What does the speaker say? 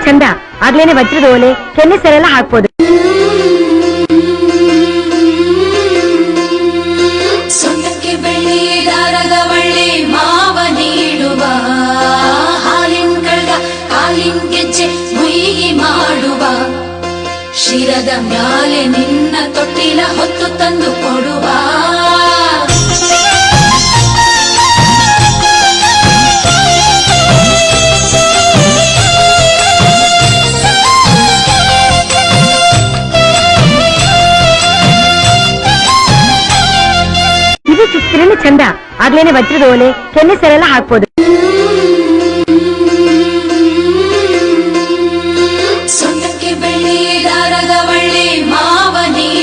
ಚಂದ ಆಗ್ಲೇನೆ ವಜ್ರದ ಓಲೆ ಕೆನ್ನೆ ಸೆರೆಲ್ಲ ಹಾಕ್ಬೋದು. ಸೊಂಟಕ್ಕೆ ಬೆಳ್ಳಿ ದಾರದ ಬಳ್ಳಿ ಮಾವ ನೀಡುವ ಹಾಲಿನ ಕಳ್ಗ ಕಾಲಿನ ಗೆಜ್ಜೆ ಮುಯಿಗಿ ಮಾಡುವ ಶಿರದ ಮ್ಯಾಲೆ ನಿನ್ನ ತೊಟ್ಟಿಲ ಹೊತ್ತು ತಂದು ಕೊಡುವ. ಇದು ಚಿತ್ರನೇ ಚಂದ ಆಗ್ಲೇನೆ ವಜ್ರದ ಓಲೆ ಕೆನ್ನೆ ಸೆರೆಲ್ಲ ಹಾಕ್ಬೋದು.